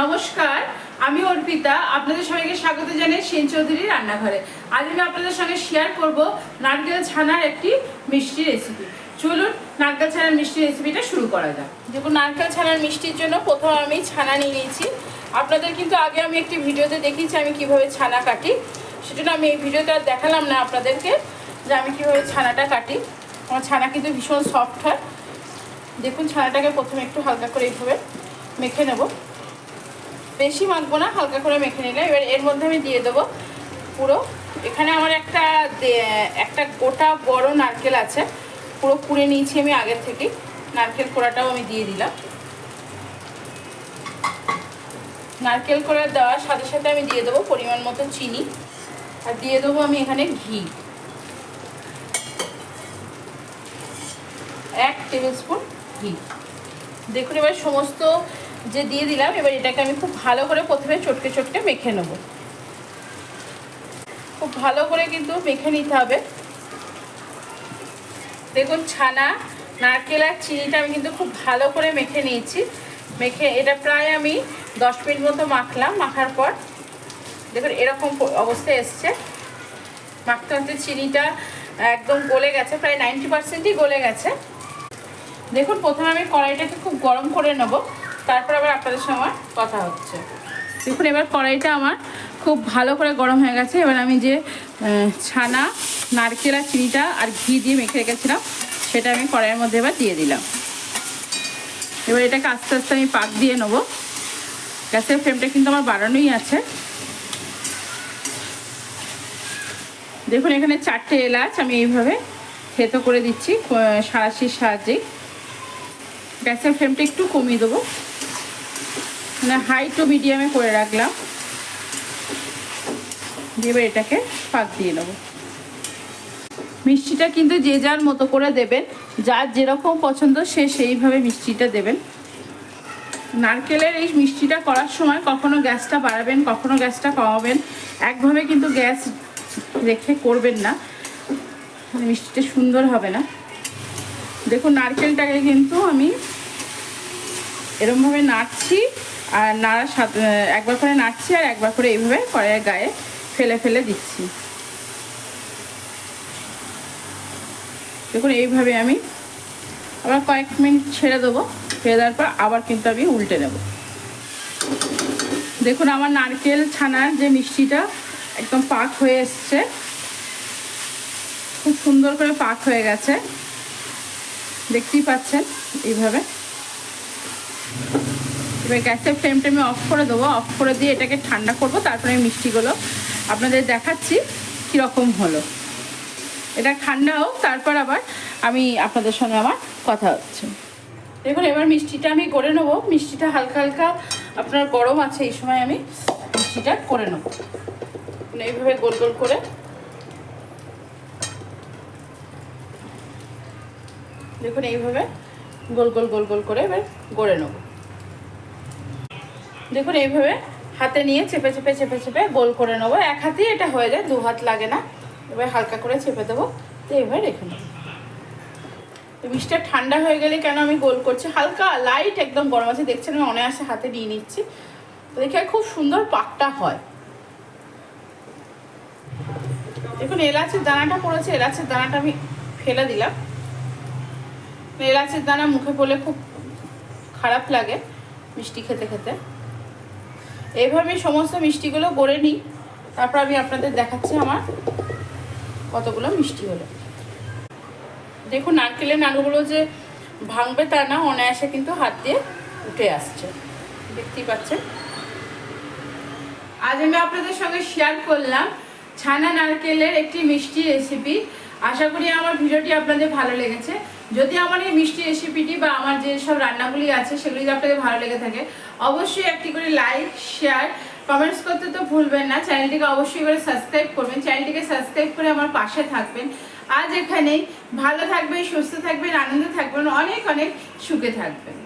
নমস্কার, আমি অর্পিতা। আপনাদের সবাইকে স্বাগত জানাই সেন চৌধুরীর রান্নাঘরে। আজ আমি আপনাদের সঙ্গে শেয়ার করব নারকেল ছানার একটি মিষ্টি রেসিপি। চলুন নারকেল ছানার মিষ্টি রেসিপিটা শুরু করা যাক। দেখুন, নারকেল ছানার মিষ্টির জন্য প্রথমে আমি ছানা নিয়ে নিয়েছি। আপনাদের কিন্তু আগে আমি একটি ভিডিওতে দেখিয়েছি আমি কিভাবে ছানা কাটি, সেজন্য আমি এই ভিডিওটা দেখালাম না আপনাদেরকে যে আমি কিভাবে ছানাটা কাটি। আমার ছানা কিন্তু ভীষণ সফট হয়। দেখুন, ছানাটাকে প্রথমে একটু হালকা করে এইভাবে মেখে নেব, বেশি মাখবো না, হালকা করে মেখে নিলে এবার এর মধ্যে আমি দিয়ে দেবো পুরো, এখানে আমার একটা গোটা বড় নারকেল আছে, পুরো কুড়ে নিয়েছি আমি আগের থেকে। নারকেল কোড়াটাও আমি দিয়ে দিলাম। নারকেল কোড়া দেওয়ার সাথে সাথে আমি দিয়ে দেবো পরিমাণ মতো চিনি, আর দিয়ে দেবো আমি এখানে ঘি 1 টেবিল স্পুন ঘি। দেখুন, এবার সমস্ত যে দিয়ে দিলাম, এবার এটাকে আমি খুব ভালো করে প্রথমে চটকে চটকে মেখে নেব। খুব ভালো করে কিন্তু মেখে নিতে হবে। দেখুন, ছানা, নারকেল আর চিনিটা আমি কিন্তু খুব ভালো করে মেখে নিয়েছি। মেখে এটা প্রায় আমি 10 মিনিট মতো মাখলাম। মাখার পর দেখুন এরকম অবস্থায় এসছে। মাখতে মাখতে চিনিটা একদম গলে গেছে, প্রায় 90%ই গলে গেছে। দেখুন, প্রথমে আমি কড়াইটাকে খুব গরম করে নেব, তারপর আবার আপনাদের সঙ্গে কথা হচ্ছে। দেখুন, এবার কড়াইটা আমার খুব ভালো করে গরম হয়ে গেছে। এবার আমি যে ছানা, নারকেল আর চিনিটা আর ঘি দিয়ে মেখে রেখেছিলাম সেটা আমি কড়াইয়ের মধ্যে এবার দিয়ে দিলাম। এবার এটাকে আস্তে আস্তে আমি পাক দিয়ে নেব। গ্যাসের ফ্লেমটা কিন্তু আমার বাড়ানোই আছে। দেখুন, এখানে 4টে এলাচ আমি এইভাবে থেতো করে দিচ্ছি সাঁড়াশির সাহায্যে। গ্যাসের ফ্লেমটা একটু কমিয়ে দেবো, মানে হাই টু মিডিয়ামে করে রাখলাম। দিয়ে এটাকে পাক দিয়ে নেব। মিষ্টিটা কিন্তু যে যার মতো করে দেবেন, যার যেরকম পছন্দ সে সেইভাবে মিষ্টিটা দেবেন। নারকেলের এই মিষ্টিটা করার সময় কখনো গ্যাসটা বাড়াবেন, কখনো গ্যাসটা কমাবেন। একভাবে কিন্তু গ্যাস রেখে করবেন না, মিষ্টিটা সুন্দর হবে না। দেখুন, নারকেলটাকে কিন্তু আমি এরকমভাবে নাড়ছি, আর নাড়ার সাথে একবার করে নাড়ছি আর একবার করে এইভাবে কড়াইয়ের গায়ে ফেলে ফেলে দিচ্ছি। দেখুন, এইভাবে আমি আবার কয়েক মিনিট ছেড়ে দেবো। ছেড়ে দেওয়ার পর আবার কিন্তু আমি উল্টে নেব। দেখুন, আমার নারকেল ছানার যে মিষ্টিটা একদম পাক হয়ে এসছে, খুব সুন্দর করে পাক হয়ে গেছে, দেখতেই পাচ্ছেন এইভাবে। এবার গ্যাসের ফ্লেমটা আমি অফ করে দেবো। অফ করে দিয়ে এটাকে ঠান্ডা করব, তারপরে আমি মিষ্টিগুলো আপনাদের দেখাচ্ছি কীরকম হলো। এটা ঠান্ডা হোক, তারপর আবার আমি আপনাদের সঙ্গে আমার কথা হচ্ছে। দেখুন, এবার মিষ্টিটা আমি করে নেবো। মিষ্টিটা হালকা হালকা আপনার গরম আছে, এই সময় আমি মিষ্টিটা করে নেবো। এইভাবে গোল গোল করে দেখুন, এইভাবে গোল গোল গোল গোল করে এবার গড়ে নেব। দেখুন, এইভাবে হাতে নিয়ে চেপে চেপে চেপে চেপে গোল করে নেবো। এক হাতেই এটা হয়ে যায়, 2 হাত লাগে না। এবার হালকা করে চেপে দেবো, তো এইভাবে রেখে নেবো। তো মিষ্টিটা ঠান্ডা হয়ে গেলে কেন আমি গোল করছি, হালকা লাইট একদম গরম আছে, দেখছেন আমি অনায়াসে হাতে নিয়ে নিচ্ছি। তো দেখে খুব সুন্দর পাকটা হয়। দেখুন, এলাচের দানাটা পড়েছে, এলাচের দানাটা আমি ফেলে দিলাম। এলাচের দানা মুখে পড়লে খুব খারাপ লাগে মিষ্টি খেতে খেতে। এইভাবে সমস্ত মিষ্টিগুলো গড়ে নিই, তারপর আমি আপনাদের দেখাচ্ছি আমার কতগুলো মিষ্টি হলো। দেখুন, নারকেলের নাড়ুগুলো যে ভাঙবে তা না, অনায়াসে কিন্তু হাত দিয়ে উঠে আসছে, দেখতেই পাচ্ছেন। আজ আমি আপনাদের সঙ্গে শেয়ার করলাম ছানা নারকেলের একটি মিষ্টি রেসিপি। আশা করি আমার ভিডিওটি আপনাদের ভালো লেগেছে। যদি আমার এই মিষ্টি রেসিপিটি বা আমার যে সব রান্নাগুলি আছে সেগুলি যদি আপনাদের ভালো লেগে থাকে, অবশ্যই একটি করে লাইক, শেয়ার, কমেন্টস করতে তো ভুলবেন না। চ্যানেলটিকে অবশ্যই করে সাবস্ক্রাইব করবেন। চ্যানেলটিকে সাবস্ক্রাইব করে আমার পাশে থাকবেন। আজ এখানেই। ভালো থাকবেন, সুস্থ থাকবেন, আনন্দে থাকবেন, অনেক অনেক সুখে থাকবেন।